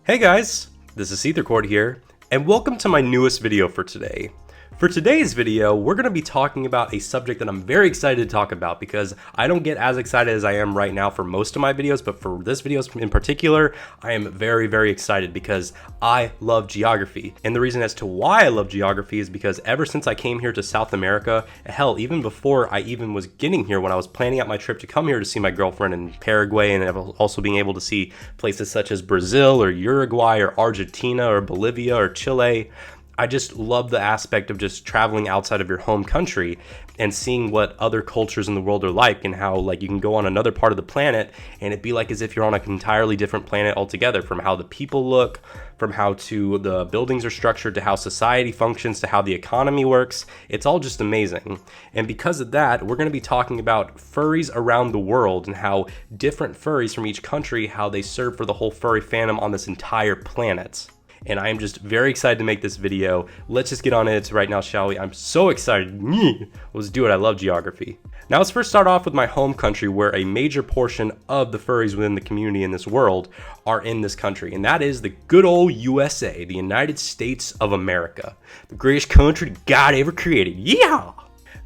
Hey guys, this is Ethercord here, and welcome to my newest video for today. For today's video, we're going to be talking about a subject that I'm very excited to talk about because I don't get as excited as I am right now for most of my videos, but for this video in particular, I am very excited because I love geography. And the reason as to why I love geography is because ever since I came here to South America, hell, even before I even was getting here, when I was planning out my trip to come here to see my girlfriend in Paraguay and also being able to see places such as Brazil or Uruguay or Argentina or Bolivia or Chile, I just love the aspect of just traveling outside of your home country and seeing what other cultures in the world are like, and how like you can go on another part of the planet and it'd be like as if you're on an entirely different planet altogether, from how the people look, from how the buildings are structured, to how society functions, to how the economy works. It's all just amazing. And because of that, we're going to be talking about furries around the world and how different furries from each country, how they serve for the whole furry fandom on this entire planet. And I am just very excited to make this video. Let's just get on it right now, shall we? I'm so excited. Let's do it. I love geography. Now let's first start off with my home country, where a major portion of the furries within the community in this world are in this country. And that is the good old USA, the United States of America. The greatest country God ever created. Yeah!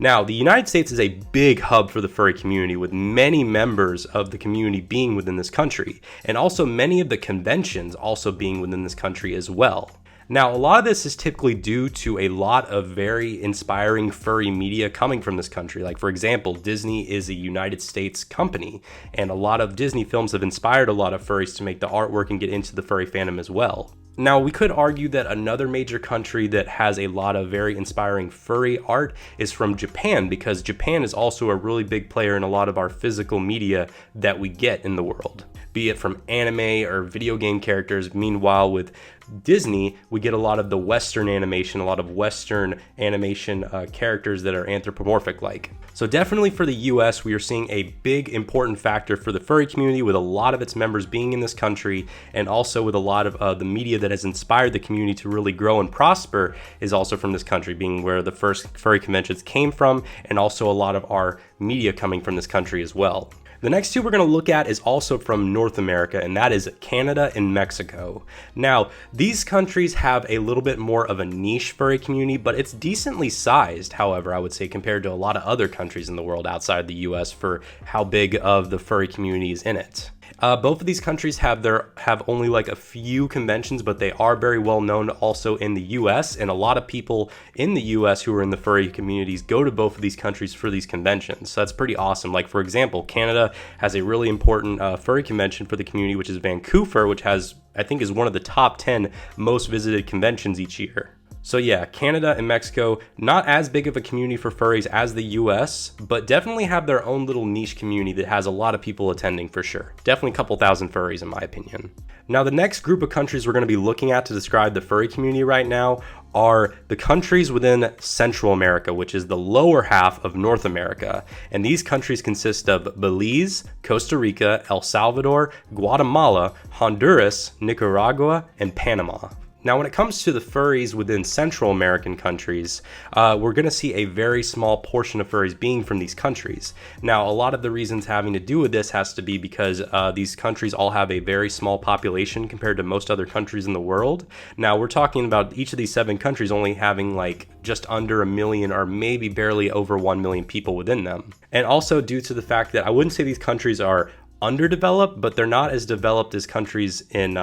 Now, the United States is a big hub for the furry community, with many members of the community being within this country, and also many of the conventions also being within this country as well. Now, a lot of this is typically due to a lot of very inspiring furry media coming from this country. Like, for example, Disney is a United States company, and a lot of Disney films have inspired a lot of furries to make the artwork and get into the furry fandom as well. Now, we could argue that another major country that has a lot of very inspiring furry art is from Japan, because Japan is also a really big player in a lot of our physical media that we get in the world, be it from anime or video game characters. Meanwhile, with Disney, we get a lot of the Western animation, a lot of Western animation characters that are anthropomorphic like. So definitely for the US, we are seeing a big important factor for the furry community, with a lot of its members being in this country, and also with a lot of the media that has inspired the community to really grow and prosper is also from this country, being where the first furry conventions came from, and also a lot of our media coming from this country as well. The next two we're going to look at is also from North America, and that is Canada and Mexico. Now, these countries have a little bit more of a niche furry community, but it's decently sized, however, I would say, compared to a lot of other countries in the world outside the US for how big of the furry community is in it. Both of these countries have only like a few conventions, but they are very well known also in the US, and a lot of people in the US who are in the furry communities go to both of these countries for these conventions. So that's pretty awesome. Like, for example, Canada has a really important furry convention for the community, which is Vancouver, which I think is one of the top 10 most visited conventions each year. So yeah, Canada and Mexico, not as big of a community for furries as the US, but definitely have their own little niche community that has a lot of people attending for sure. Definitely a couple thousand furries in my opinion. Now, the next group of countries we're going to be looking at to describe the furry community right now are the countries within Central America, which is the lower half of North America. And these countries consist of Belize, Costa Rica, El Salvador, Guatemala, Honduras, Nicaragua, and Panama. Now, when it comes to the furries within Central American countries, we're going to see a very small portion of furries being from these countries. Now, a lot of the reasons having to do with this has to be because these countries all have a very small population compared to most other countries in the world. Now, we're talking about each of these 7 countries only having like just under 1 million, or maybe barely over 1 million people within them. And also due to the fact that I wouldn't say these countries are underdeveloped, but they're not as developed as countries in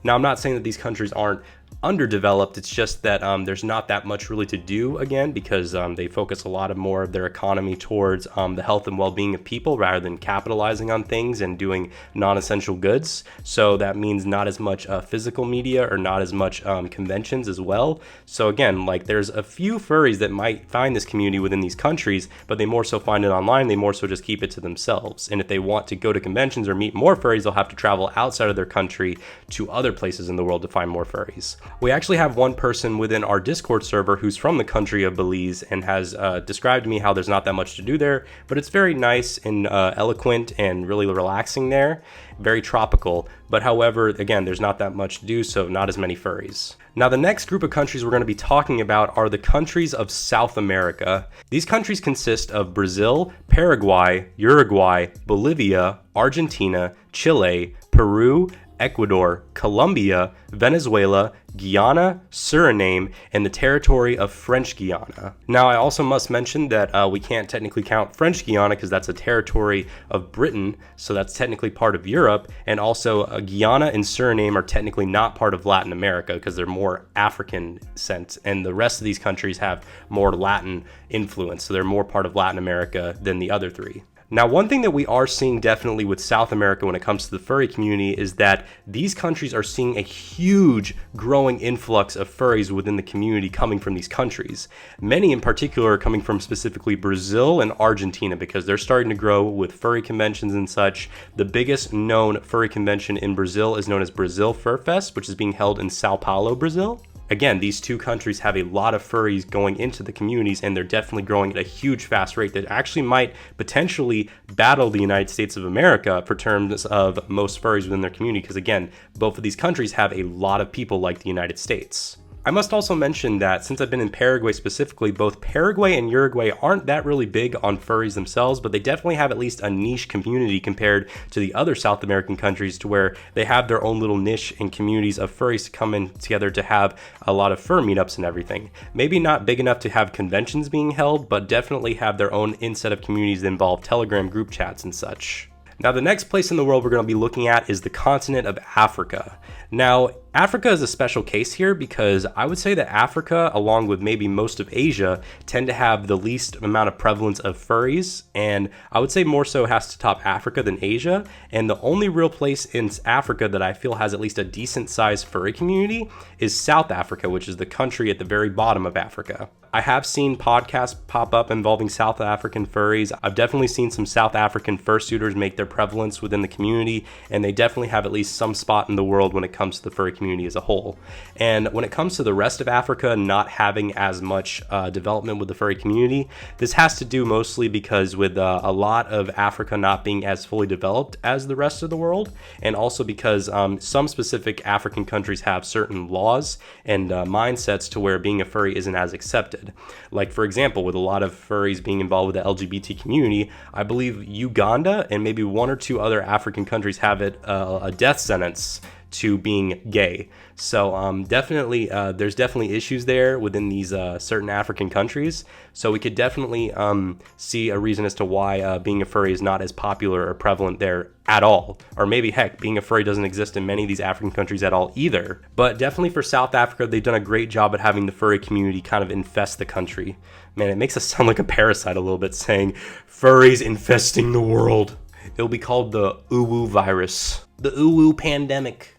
Now, I'm not saying that these countries aren't underdeveloped. It's just that there's not that much really to do, again, because they focus a lot more of their economy towards the health and well-being of people rather than capitalizing on things and doing non-essential goods. So that means not as much physical media, or not as much conventions as well. So again, like, there's a few furries that might find this community within these countries, but they more so find it online. They more so just keep it to themselves. And if they want to go to conventions or meet more furries, they'll have to travel outside of their country to other places in the world to find more furries. We actually have one person within our Discord server who's from the country of Belize and has described to me how there's not that much to do there, but it's very nice and eloquent and really relaxing there, very tropical. But however, again, there's not that much to do, so not as many furries. Now, the next group of countries we're going to be talking about are the countries of South America. These countries consist of Brazil, Paraguay, Uruguay, Bolivia, Argentina, Chile, Peru, Ecuador, Colombia, Venezuela, Guyana, Suriname, and the territory of French Guiana. Now, I also must mention that we can't technically count French Guiana because that's a territory of Britain, so that's technically part of Europe, and also Guyana and Suriname are technically not part of Latin America because they're more African sent, and the rest of these countries have more Latin influence, so they're more part of Latin America than the other three. Now, one thing that we are seeing definitely with South America when it comes to the furry community is that these countries are seeing a huge growing influx of furries within the community coming from these countries. Many in particular are coming from specifically Brazil and Argentina because they're starting to grow with furry conventions and such. The biggest known furry convention in Brazil is known as Brasil Furfest, which is being held in Sao Paulo, Brazil. Again, these two countries have a lot of furries going into the communities, and they're definitely growing at a huge fast rate that actually might potentially battle the United States of America for terms of most furries within their community, because again, both of these countries have a lot of people like the United States. I must also mention that since I've been in Paraguay specifically, both Paraguay and Uruguay aren't that really big on furries themselves, but they definitely have at least a niche community compared to the other South American countries to where they have their own little niche and communities of furries to come in together to have a lot of fur meetups and everything. Maybe not big enough to have conventions being held, but definitely have their own inset of communities that involve Telegram group chats and such. Now, the next place in the world we're going to be looking at is the continent of Africa. Now, Africa is a special case here because I would say that Africa, along with maybe most of Asia, tend to have the least amount of prevalence of furries, and I would say more so has to top Africa than Asia. And the only real place in Africa that I feel has at least a decent sized furry community is South Africa, which is the country at the very bottom of Africa. I have seen podcasts pop up involving South African furries. I've definitely seen some South African fursuiters make their prevalence within the community, and they definitely have at least some spot in the world when it comes to the furry community as a whole. And when it comes to the rest of Africa not having as much development with the furry community, this has to do mostly because with a lot of Africa not being as fully developed as the rest of the world, and also because some specific African countries have certain laws and mindsets to where being a furry isn't as accepted. Like, for example, with a lot of furries being involved with the LGBT community, I believe Uganda and maybe one or two other African countries have it a death sentence to being gay. So definitely, there's definitely issues there within these certain African countries. So we could definitely see a reason as to why being a furry is not as popular or prevalent there at all. Or maybe, heck, being a furry doesn't exist in many of these African countries at all either. But definitely for South Africa, they've done a great job at having the furry community kind of infest the country. Man, it makes us sound like a parasite a little bit saying, furries infesting the world. It'll be called the Uwu virus. The Uwu pandemic.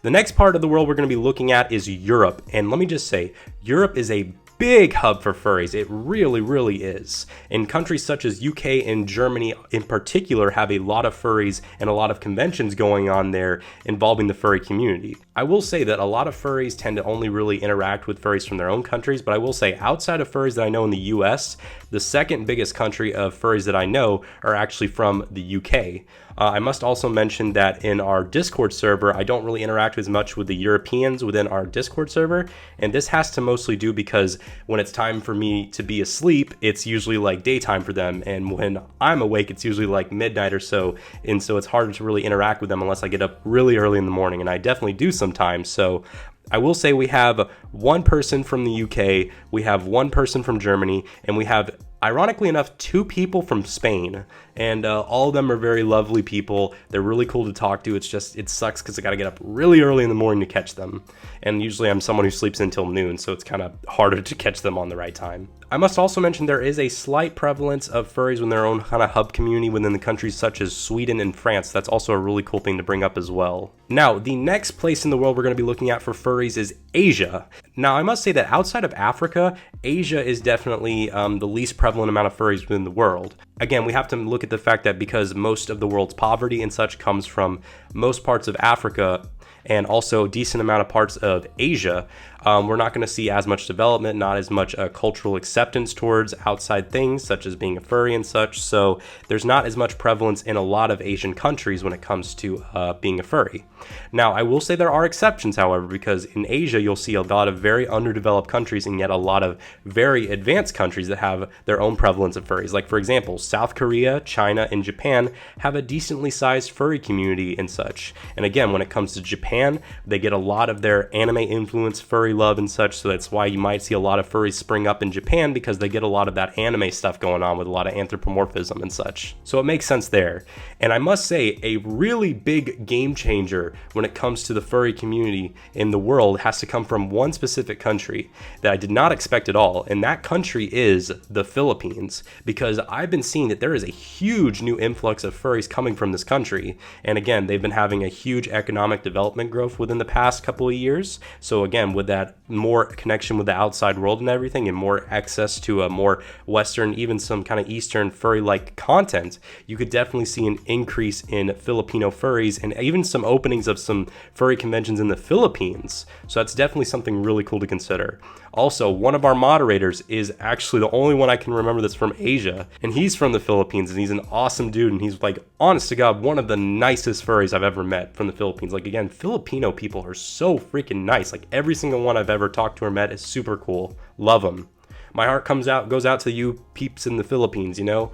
The next part of the world we're going to be looking at is Europe. And let me just say, Europe is a big hub for furries. It really, really is. And countries such as UK and Germany in particular have a lot of furries and a lot of conventions going on there involving the furry community. I will say that a lot of furries tend to only really interact with furries from their own countries, but I will say outside of furries that I know in the US, the second biggest country of furries that I know are actually from the UK. I must also mention that in our Discord server, I don't really interact as much with the Europeans within our Discord server, and this has to mostly do because when it's time for me to be asleep, it's usually like daytime for them, and when I'm awake, it's usually like midnight or so, and so it's harder to really interact with them unless I get up really early in the morning, and I definitely do sometimes. So I will say we have one person from the UK, we have one person from Germany, and we have, ironically enough, 2 people from Spain. And all of them are very lovely people. They're really cool to talk to. It's just, it sucks because I got to get up really early in the morning to catch them. And usually I'm someone who sleeps until noon, so it's kind of harder to catch them on the right time. I must also mention there is a slight prevalence of furries in their own kind of hub community within the countries such as Sweden and France. That's also a really cool thing to bring up as well. Now, the next place in the world we're going to be looking at for furries is Asia. Now, I must say that outside of Africa, Asia is definitely the least prevalent amount of furries within the world. Again, we have to look at the fact that because most of the world's poverty and such comes from most parts of Africa, and also a decent amount of parts of Asia. We're not going to see as much development, not as much cultural acceptance towards outside things, such as being a furry and such. So there's not as much prevalence in a lot of Asian countries when it comes to being a furry. Now, I will say there are exceptions, however, because in Asia, you'll see a lot of very underdeveloped countries and yet a lot of very advanced countries that have their own prevalence of furries. Like, for example, South Korea, China, and Japan have a decently sized furry community and such. And again, when it comes to Japan, they get a lot of their anime influence furry love and such, so that's why you might see a lot of furries spring up in Japan, because they get a lot of that anime stuff going on with a lot of anthropomorphism and such. So it makes sense there. And I must say, a really big game changer when it comes to the furry community in the world has to come from one specific country that I did not expect at all, and that country is the Philippines, because I've been seeing that there is a huge new influx of furries coming from this country. And again, they've been having a huge economic development growth within the past couple of years. So again, with that more connection with the outside world and everything, and more access to a more Western, even some kind of Eastern furry-like content, you could definitely see an increase in Filipino furries and even some openings of some furry conventions in the Philippines. So that's definitely something really cool to consider. Also, one of our moderators is actually the only one I can remember that's from Asia, and he's from the Philippines, and he's an awesome dude, and he's like, honest to God, one of the nicest furries I've ever met from the Philippines. Like, again, Filipino people are so freaking nice. Like, every single one I've ever talked to or met is super cool. Love them. My heart goes out to you peeps in the Philippines, you know?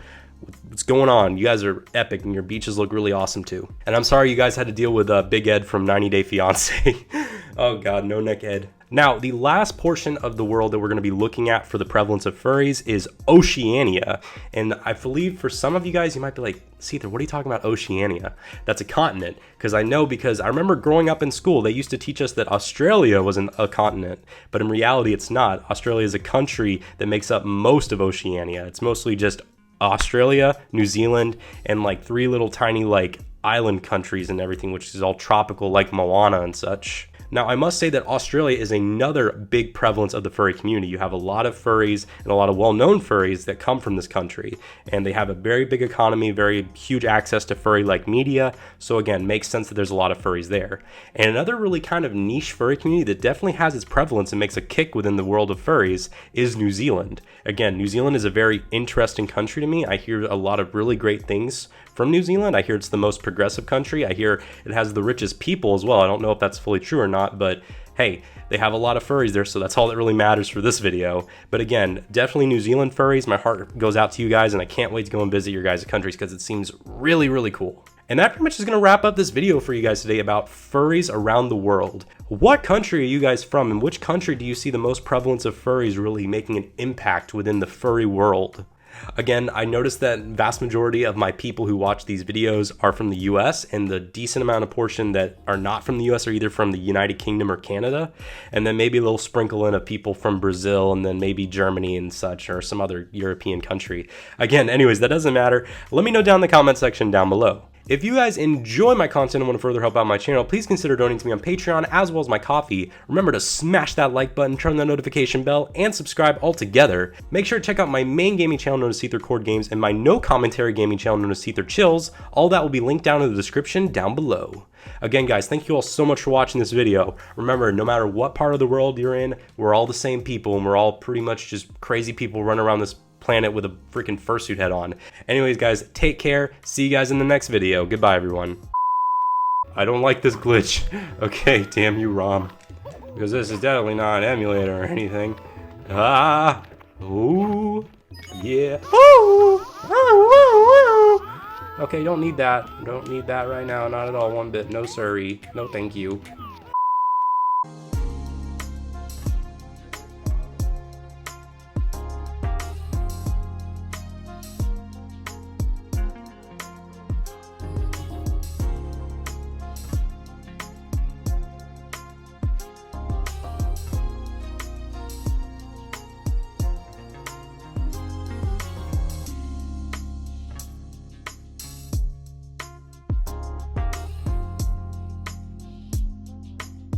What's going on? You guys are epic, and your beaches look really awesome too. And I'm sorry you guys had to deal with Big Ed from 90 Day Fiance. Oh God, no neck Ed. Now, the last portion of the world that we're going to be looking at for the prevalence of furries is Oceania. And I believe for some of you guys, you might be like, Seether, what are you talking about Oceania? That's a continent. Because I remember growing up in school, they used to teach us that Australia was a continent. But in reality, it's not. Australia is a country that makes up most of Oceania. It's mostly just Australia, New Zealand, and like 3 little tiny like island countries and everything, which is all tropical like Moana and such. Now, I must say that Australia is another big prevalence of the furry community. You have a lot of furries and a lot of well-known furries that come from this country, and they have a very big economy, very huge access to furry-like media. So again, makes sense that there's a lot of furries there. And another really kind of niche furry community that definitely has its prevalence and makes a kick within the world of furries is New Zealand. Again, New Zealand is a very interesting country to me. I hear a lot of really great things from New Zealand. I hear it's the most progressive country. I hear it has the richest people as well. I don't know if that's fully true or not, but hey, they have a lot of furries there, so that's all that really matters for this video. But again, definitely New Zealand furries. My heart goes out to you guys, and I can't wait to go and visit your guys' countries because it seems really, really cool. And that pretty much is going to wrap up this video for you guys today about furries around the world. What country are you guys from, and which country do you see the most prevalence of furries really making an impact within the furry world? Again, I noticed that vast majority of my people who watch these videos are from the US, and the decent amount of portion that are not from the US are either from the United Kingdom or Canada, and then maybe a little sprinkle in of people from Brazil, and then maybe Germany and such, or some other European country. Again, anyways, that doesn't matter. Let me know down in the comment section down below. If you guys enjoy my content and want to further help out my channel, please consider donating to me on Patreon as well as my Ko-fi. Remember to smash that like button, turn the notification bell, and subscribe all together. Make sure to check out my main gaming channel known as Seether Cord Games and my no commentary gaming channel known as Seether Chills. All that will be linked down in the description down below. Again, guys, thank you all so much for watching this video. Remember, no matter what part of the world you're in, we're all the same people, and we're all pretty much just crazy people running around this planet with a freaking fursuit head on. Anyways, guys, take care. See you guys in the next video. Goodbye, everyone. I don't like this glitch. Okay, damn you, ROM. Because this is definitely not an emulator or anything. Ah! Ooh! Yeah! Ooh! Okay, don't need that. Don't need that right now. Not at all. One bit. No, siree. No, thank you.